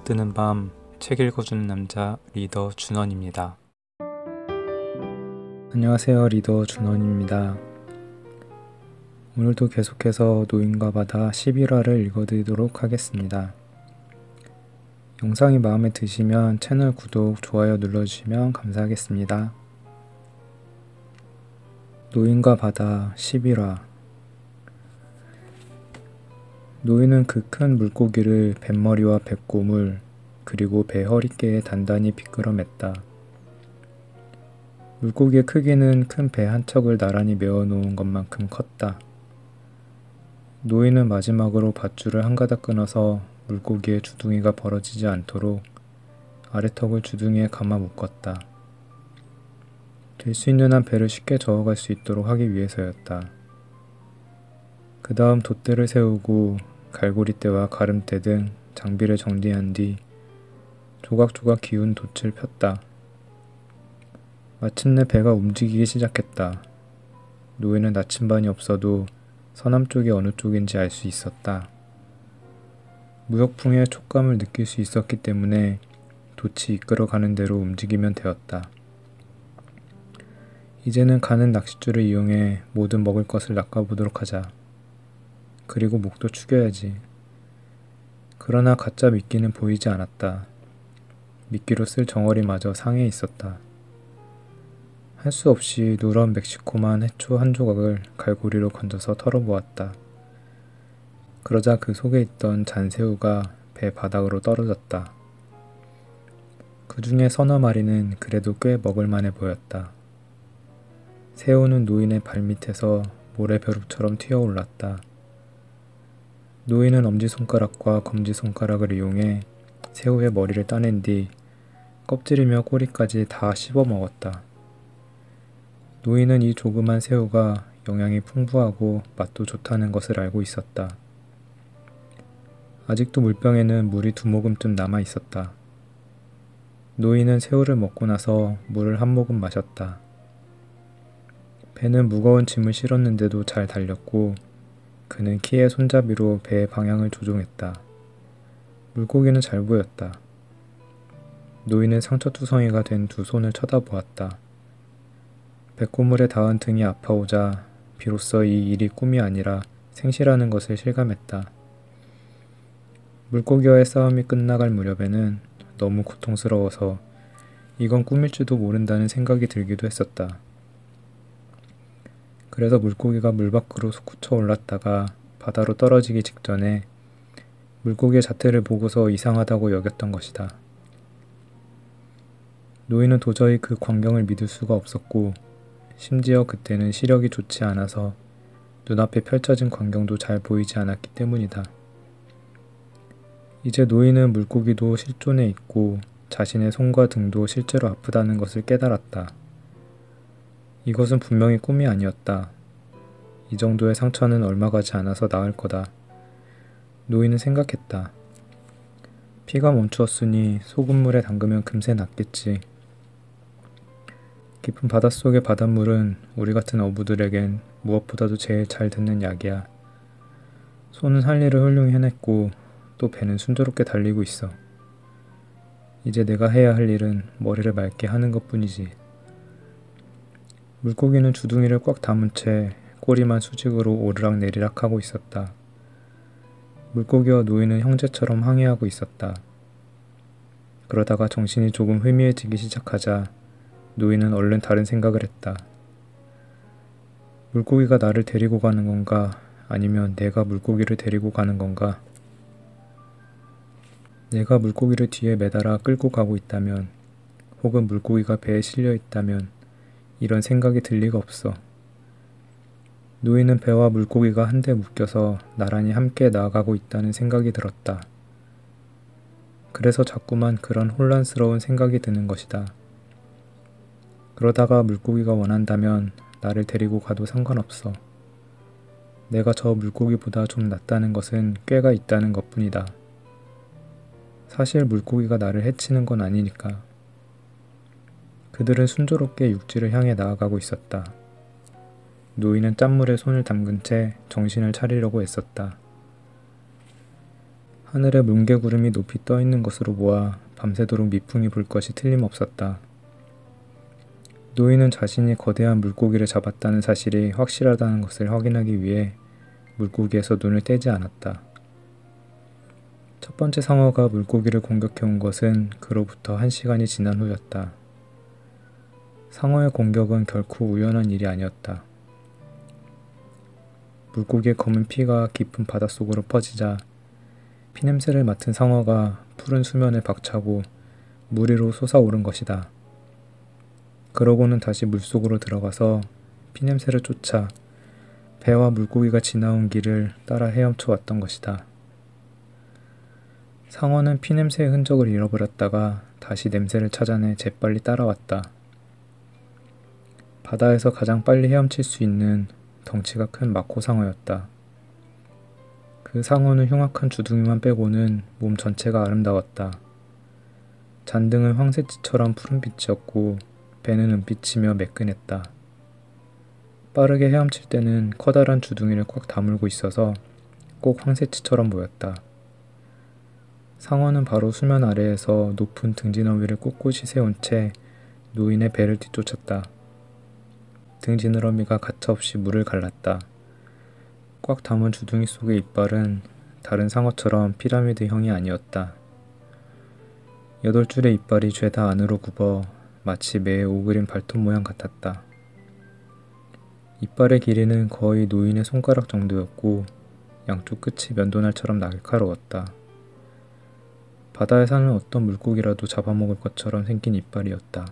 뜨는 밤 책 읽어주는 남자 리더 준원입니다. 안녕하세요, 리더 준원입니다. 오늘도 계속해서 노인과 바다 11화를 읽어드리도록 하겠습니다. 영상이 마음에 드시면 채널 구독, 좋아요 눌러주시면 감사하겠습니다. 노인과 바다 11화. 노인은 그 큰 물고기를 뱃머리와 배꼽을 그리고 배 허리께에 단단히 비끄러맸다. 물고기의 크기는 큰 배 한 척을 나란히 메워놓은 것만큼 컸다. 노인은 마지막으로 밧줄을 한 가닥 끊어서 물고기의 주둥이가 벌어지지 않도록 아래턱을 주둥이에 감아 묶었다. 될 수 있는 한 배를 쉽게 저어갈 수 있도록 하기 위해서였다. 그 다음 돛대를 세우고 갈고리대와 가름대 등 장비를 정리한 뒤 조각조각 기운 돛을 폈다. 마침내 배가 움직이기 시작했다. 노인은 나침반이 없어도 서남 쪽이 어느 쪽인지 알 수 있었다. 무역풍의 촉감을 느낄 수 있었기 때문에 돛이 이끌어가는 대로 움직이면 되었다. 이제는 가는 낚싯줄을 이용해 모든 먹을 것을 낚아보도록 하자. 그리고 목도 축여야지. 그러나 가짜 미끼는 보이지 않았다. 미끼로 쓸 정어리마저 상해에 있었다. 할 수 없이 누런 멕시코만 해초 한 조각을 갈고리로 건져서 털어보았다. 그러자 그 속에 있던 잔새우가 배 바닥으로 떨어졌다. 그 중에 서너 마리는 그래도 꽤 먹을만해 보였다. 새우는 노인의 발밑에서 모래벼룩처럼 튀어올랐다. 노인은 엄지손가락과 검지손가락을 이용해 새우의 머리를 따낸 뒤 껍질이며 꼬리까지 다 씹어 먹었다. 노인은 이 조그만 새우가 영양이 풍부하고 맛도 좋다는 것을 알고 있었다. 아직도 물병에는 물이 2모금쯤 남아 있었다. 노인은 새우를 먹고 나서 물을 한 모금 마셨다. 배는 무거운 짐을 실었는데도 잘 달렸고 그는 키의 손잡이로 배의 방향을 조종했다. 물고기는 잘 보였다. 노인은 상처투성이가 된 두 손을 쳐다보았다. 배꼽물에 닿은 등이 아파오자 비로소 이 일이 꿈이 아니라 생시라는 것을 실감했다. 물고기와의 싸움이 끝나갈 무렵에는 너무 고통스러워서 이건 꿈일지도 모른다는 생각이 들기도 했었다. 그래서 물고기가 물 밖으로 솟구쳐 올랐다가 바다로 떨어지기 직전에 물고기의 자태를 보고서 이상하다고 여겼던 것이다. 노인은 도저히 그 광경을 믿을 수가 없었고 심지어 그때는 시력이 좋지 않아서 눈앞에 펼쳐진 광경도 잘 보이지 않았기 때문이다. 이제 노인은 물고기도 실존해 있고 자신의 손과 등도 실제로 아프다는 것을 깨달았다. 이것은 분명히 꿈이 아니었다. 이 정도의 상처는 얼마 가지 않아서 나을 거다. 노인은 생각했다. 피가 멈추었으니 소금물에 담그면 금세 낫겠지. 깊은 바닷속의 바닷물은 우리 같은 어부들에겐 무엇보다도 제일 잘 듣는 약이야. 손은 할 일을 훌륭히 해냈고 또 배는 순조롭게 달리고 있어. 이제 내가 해야 할 일은 머리를 맑게 하는 것뿐이지. 물고기는 주둥이를 꽉 담은 채 꼬리만 수직으로 오르락내리락 하고 있었다. 물고기와 노인은 형제처럼 항해하고 있었다. 그러다가 정신이 조금 희미해지기 시작하자 노인은 얼른 다른 생각을 했다. 물고기가 나를 데리고 가는 건가? 아니면 내가 물고기를 데리고 가는 건가? 내가 물고기를 뒤에 매달아 끌고 가고 있다면, 혹은 물고기가 배에 실려 있다면 이런 생각이 들 리가 없어. 노인은 배와 물고기가 한데 묶여서 나란히 함께 나아가고 있다는 생각이 들었다. 그래서 자꾸만 그런 혼란스러운 생각이 드는 것이다. 그러다가 물고기가 원한다면 나를 데리고 가도 상관없어. 내가 저 물고기보다 좀 낫다는 것은 꾀가 있다는 것뿐이다. 사실 물고기가 나를 해치는 건 아니니까. 그들은 순조롭게 육지를 향해 나아가고 있었다. 노인은 짠물에 손을 담근 채 정신을 차리려고 애썼다. 하늘에 뭉게구름이 높이 떠 있는 것으로 보아 밤새도록 미풍이 불 것이 틀림없었다. 노인은 자신이 거대한 물고기를 잡았다는 사실이 확실하다는 것을 확인하기 위해 물고기에서 눈을 떼지 않았다. 첫 번째 상어가 물고기를 공격해온 것은 그로부터 1시간이 지난 후였다. 상어의 공격은 결코 우연한 일이 아니었다. 물고기의 검은 피가 깊은 바닷속으로 퍼지자 피냄새를 맡은 상어가 푸른 수면을 박차고 물 위로 솟아오른 것이다. 그러고는 다시 물속으로 들어가서 피냄새를 쫓아 배와 물고기가 지나온 길을 따라 헤엄쳐 왔던 것이다. 상어는 피냄새의 흔적을 잃어버렸다가 다시 냄새를 찾아내 재빨리 따라왔다. 바다에서 가장 빨리 헤엄칠 수 있는 덩치가 큰 마코상어였다. 그 상어는 흉악한 주둥이만 빼고는 몸 전체가 아름다웠다. 잔등은 황새치처럼 푸른빛이었고 배는 은빛이며 매끈했다. 빠르게 헤엄칠 때는 커다란 주둥이를 꽉 다물고 있어서 꼭 황새치처럼 보였다. 상어는 바로 수면 아래에서 높은 등지너위를 꼿꼿이 세운 채 노인의 배를 뒤쫓았다. 등지느러미가 가차없이 물을 갈랐다. 꽉 담은 주둥이 속의 이빨은 다른 상어처럼 피라미드형이 아니었다. 8줄의 이빨이 죄다 안으로 굽어 마치 매의 오그린 발톱 모양 같았다. 이빨의 길이는 거의 노인의 손가락 정도였고 양쪽 끝이 면도날처럼 날카로웠다. 바다에 사는 어떤 물고기라도 잡아먹을 것처럼 생긴 이빨이었다.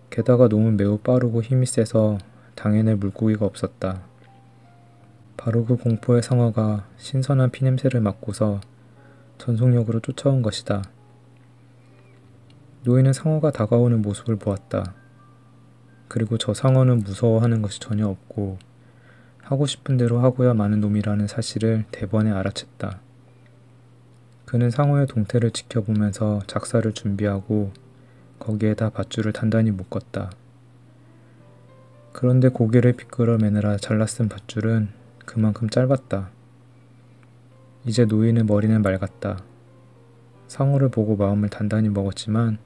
게다가 놈은 매우 빠르고 힘이 세서 당해낼 물고기가 없었다. 바로 그 공포의 상어가 신선한 피냄새를 맡고서 전속력으로 쫓아온 것이다. 노인은 상어가 다가오는 모습을 보았다. 그리고 저 상어는 무서워하는 것이 전혀 없고 하고 싶은 대로 하고야 마는 놈이라는 사실을 대번에 알아챘다. 그는 상어의 동태를 지켜보면서 작사를 준비하고 거기에다 밧줄을 단단히 묶었다. 그런데 고개를 비끄러매느라 잘라쓴 밧줄은 그만큼 짧았다. 이제 노인의 머리는 맑았다. 상어를 보고 마음을 단단히 먹었지만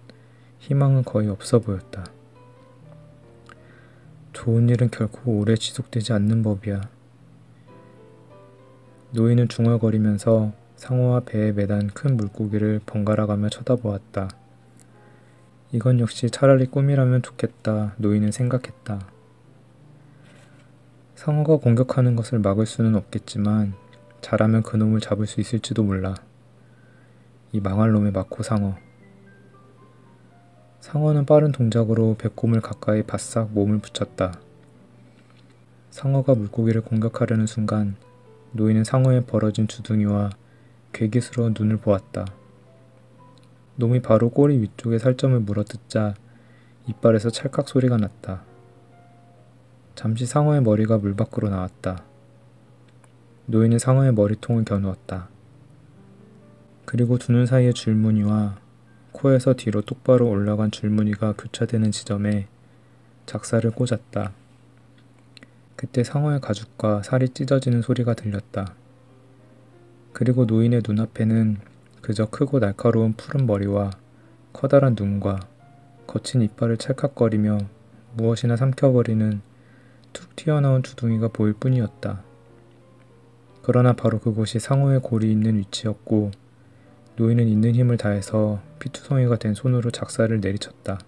희망은 거의 없어 보였다. 좋은 일은 결코 오래 지속되지 않는 법이야. 노인은 중얼거리면서 상어와 배에 매단 큰 물고기를 번갈아가며 쳐다보았다. 이건 역시 차라리 꿈이라면 좋겠다 노인은 생각했다. 상어가 공격하는 것을 막을 수는 없겠지만 잘하면 그놈을 잡을 수 있을지도 몰라. 이 망할 놈의 마코상어. 상어는 빠른 동작으로 배꼽을 가까이 바싹 몸을 붙였다. 상어가 물고기를 공격하려는 순간 노인은 상어의 벌어진 주둥이와 괴기스러운 눈을 보았다. 놈이 바로 꼬리 위쪽에 살점을 물어뜯자 이빨에서 찰칵 소리가 났다. 잠시 상어의 머리가 물 밖으로 나왔다. 노인은 상어의 머리통을 겨누었다. 그리고 두 눈 사이의 줄무늬와 코에서 뒤로 똑바로 올라간 줄무늬가 교차되는 지점에 작사를 꽂았다. 그때 상어의 가죽과 살이 찢어지는 소리가 들렸다. 그리고 노인의 눈앞에는 그저 크고 날카로운 푸른 머리와 커다란 눈과 거친 이빨을 찰칵거리며 무엇이나 삼켜버리는 툭 튀어나온 주둥이가 보일 뿐이었다. 그러나 바로 그곳이 상어의 골이 있는 위치였고 노인은 있는 힘을 다해서 피투성이가 된 손으로 작사를 내리쳤다.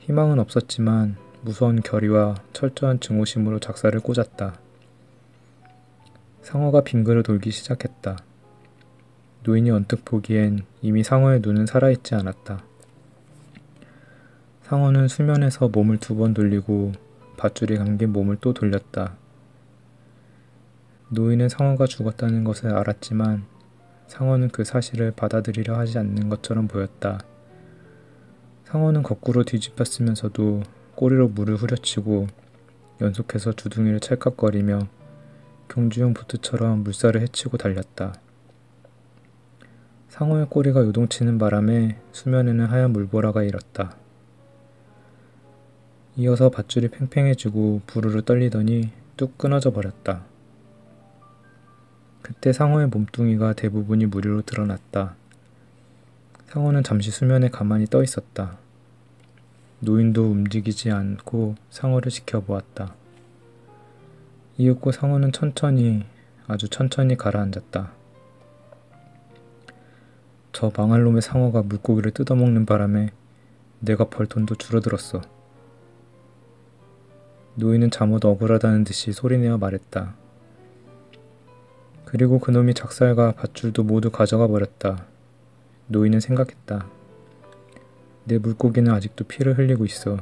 희망은 없었지만 무서운 결의와 철저한 증오심으로 작사를 꽂았다. 상어가 빙그를 돌기 시작했다. 노인이 언뜻 보기엔 이미 상어의 눈은 살아있지 않았다. 상어는 수면에서 몸을 2번 돌리고 밧줄이 감긴 몸을 또 돌렸다. 노인은 상어가 죽었다는 것을 알았지만 상어는 그 사실을 받아들이려 하지 않는 것처럼 보였다. 상어는 거꾸로 뒤집혔으면서도 꼬리로 물을 후려치고 연속해서 주둥이를 찰칵거리며 경주용 보트처럼 물살을 헤치고 달렸다. 상어의 꼬리가 요동치는 바람에 수면에는 하얀 물보라가 일었다. 이어서 밧줄이 팽팽해지고 부르르 떨리더니 뚝 끊어져 버렸다. 그때 상어의 몸뚱이가 대부분이 무리로 드러났다. 상어는 잠시 수면에 가만히 떠 있었다. 노인도 움직이지 않고 상어를 지켜보았다. 이윽고 상어는 천천히, 아주 천천히 가라앉았다. 저 망할 놈의 상어가 물고기를 뜯어먹는 바람에 내가 벌 돈도 줄어들었어. 노인은 잠옷 억울하다는 듯이 소리내어 말했다. 그리고 그놈이 작살과 밧줄도 모두 가져가 버렸다. 노인은 생각했다. 내 물고기는 아직도 피를 흘리고 있어.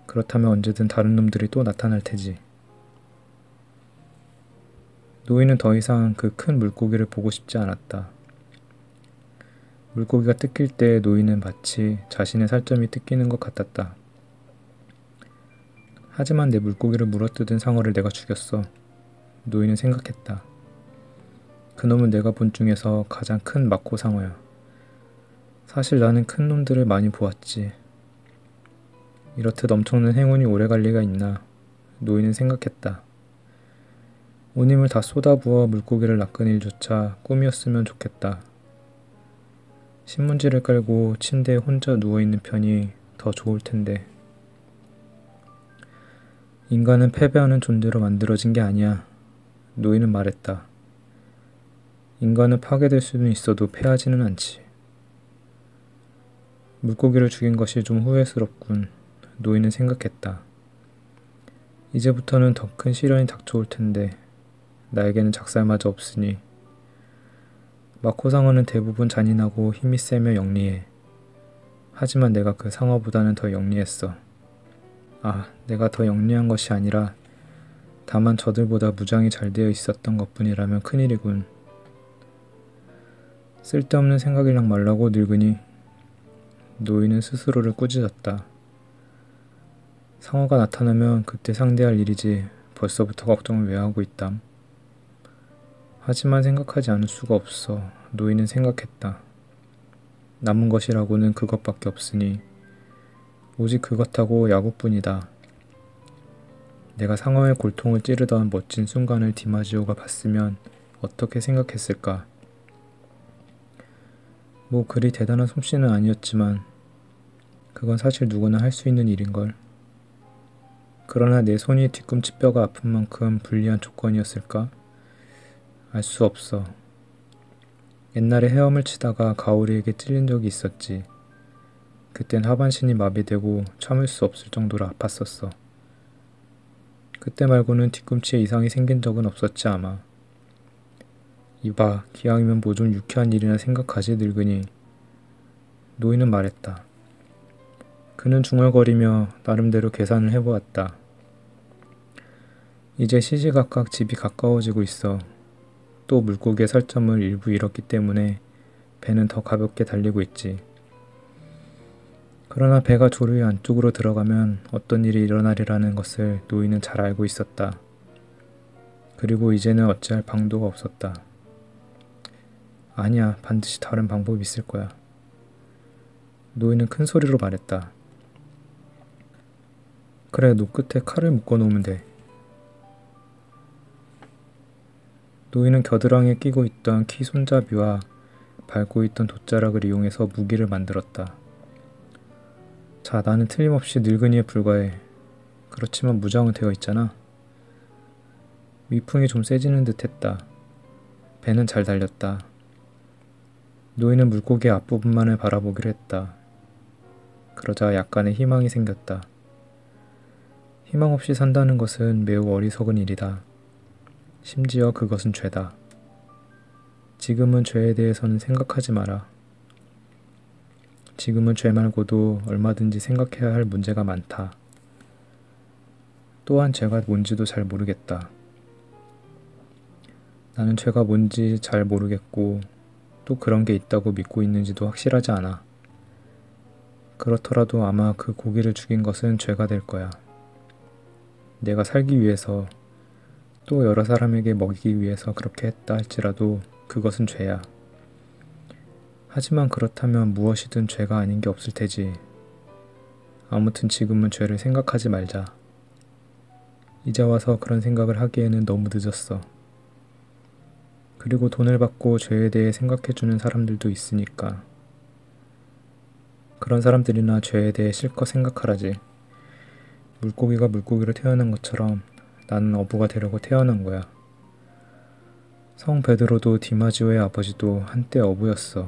그렇다면 언제든 다른 놈들이 또 나타날 테지. 노인은 더 이상 그 큰 물고기를 보고 싶지 않았다. 물고기가 뜯길 때 노인은 마치 자신의 살점이 뜯기는 것 같았다. 하지만 내 물고기를 물어뜯은 상어를 내가 죽였어. 노인은 생각했다. 그놈은 내가 본 중에서 가장 큰 마코 상어야. 사실 나는 큰 놈들을 많이 보았지. 이렇듯 엄청난 행운이 오래갈 리가 있나. 노인은 생각했다. 온 힘을 다 쏟아부어 물고기를 낚은 일조차 꿈이었으면 좋겠다. 신문지를 깔고 침대에 혼자 누워있는 편이 더 좋을 텐데. 인간은 패배하는 존재로 만들어진 게 아니야. 노인은 말했다. 인간은 파괴될 수는 있어도 패하지는 않지. 물고기를 죽인 것이 좀 후회스럽군. 노인은 생각했다. 이제부터는 더 큰 시련이 닥쳐올 텐데 나에게는 작살마저 없으니. 마코 상어는 대부분 잔인하고 힘이 세며 영리해. 하지만 내가 그 상어보다는 더 영리했어. 아, 내가 더 영리한 것이 아니라 다만 저들보다 무장이 잘 되어 있었던 것뿐이라면 큰일이군. 쓸데없는 생각이랑 말라고 늙으니. 노인은 스스로를 꾸짖었다. 상어가 나타나면 그때 상대할 일이지 벌써부터 걱정을 왜 하고 있담. 하지만 생각하지 않을 수가 없어. 노인은 생각했다. 남은 것이라고는 그것밖에 없으니 오직 그것하고 야구뿐이다. 내가 상어의 골통을 찌르던 멋진 순간을 디마지오가 봤으면 어떻게 생각했을까. 뭐 그리 대단한 솜씨는 아니었지만 그건 사실 누구나 할 수 있는 일인걸. 그러나 내 손이 뒤꿈치뼈가 아픈 만큼 불리한 조건이었을까? 알 수 없어. 옛날에 헤엄을 치다가 가오리에게 찔린 적이 있었지. 그땐 하반신이 마비되고 참을 수 없을 정도로 아팠었어. 그때 말고는 뒤꿈치에 이상이 생긴 적은 없었지 아마. 이봐, 기왕이면 뭐 좀 유쾌한 일이나 생각하지 늙으니. 노인은 말했다. 그는 중얼거리며 나름대로 계산을 해보았다. 이제 시시각각 집이 가까워지고 있어. 또 물고기의 살점을 일부 잃었기 때문에 배는 더 가볍게 달리고 있지. 그러나 배가 조류의 안쪽으로 들어가면 어떤 일이 일어나리라는 것을 노인은 잘 알고 있었다. 그리고 이제는 어찌할 방도가 없었다. 아니야, 반드시 다른 방법이 있을 거야. 노인은 큰 소리로 말했다. 그래, 노끝에 칼을 묶어 놓으면 돼. 노인은 겨드랑이에 끼고 있던 키 손잡이와 밟고 있던 돛자락을 이용해서 무기를 만들었다. 자, 나는 틀림없이 늙은이에 불과해. 그렇지만 무장은 되어 있잖아. 미풍이 좀 세지는 듯 했다. 배는 잘 달렸다. 노인은 물고기의 앞부분만을 바라보기로 했다. 그러자 약간의 희망이 생겼다. 희망 없이 산다는 것은 매우 어리석은 일이다. 심지어 그것은 죄다. 지금은 죄에 대해서는 생각하지 마라. 지금은 죄 말고도 얼마든지 생각해야 할 문제가 많다. 또한 죄가 뭔지도 잘 모르겠다. 나는 죄가 뭔지 잘 모르겠고 또 그런 게 있다고 믿고 있는지도 확실하지 않아. 그렇더라도 아마 그 고기를 죽인 것은 죄가 될 거야. 내가 살기 위해서 또 여러 사람에게 먹이기 위해서 그렇게 했다 할지라도 그것은 죄야. 하지만 그렇다면 무엇이든 죄가 아닌 게 없을 테지. 아무튼 지금은 죄를 생각하지 말자. 이제 와서 그런 생각을 하기에는 너무 늦었어. 그리고 돈을 받고 죄에 대해 생각해주는 사람들도 있으니까. 그런 사람들이나 죄에 대해 실컷 생각하라지. 물고기가 물고기로 태어난 것처럼 나는 어부가 되려고 태어난 거야. 성 베드로도 디마지오의 아버지도 한때 어부였어.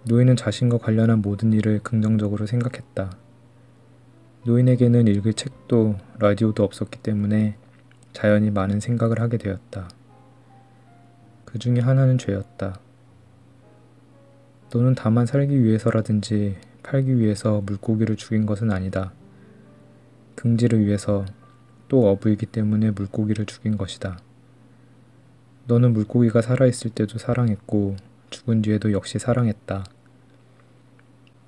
노인은 자신과 관련한 모든 일을 긍정적으로 생각했다. 노인에게는 읽을 책도 라디오도 없었기 때문에 자연히 많은 생각을 하게 되었다. 그 중에 하나는 죄였다. 너는 다만 살기 위해서라든지 팔기 위해서 물고기를 죽인 것은 아니다. 긍지를 위해서, 또 어부이기 때문에 물고기를 죽인 것이다. 너는 물고기가 살아있을 때도 사랑했고 죽은 뒤에도 역시 사랑했다.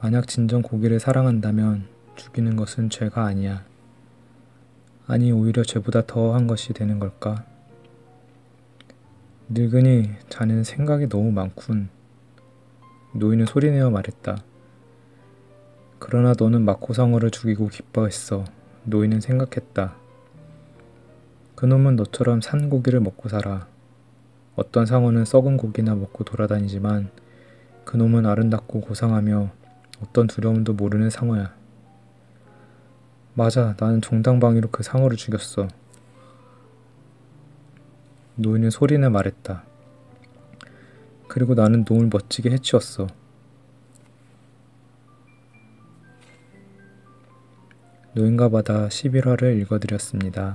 만약 진정 고기를 사랑한다면 죽이는 것은 죄가 아니야. 아니, 오히려 죄보다 더한 것이 되는 걸까? 늙은이, 자네는 생각이 너무 많군. 노인은 소리내어 말했다. 그러나 너는 마코상어를 죽이고 기뻐했어. 노인은 생각했다. 그놈은 너처럼 산 고기를 먹고 살아. 어떤 상어는 썩은 고기나 먹고 돌아다니지만 그놈은 아름답고 고상하며 어떤 두려움도 모르는 상어야. 맞아, 나는 정당방위로 그 상어를 죽였어. 노인은 소리내 말했다. 그리고 나는 놈을 멋지게 해치웠어. 노인과 바다 11화를 읽어드렸습니다.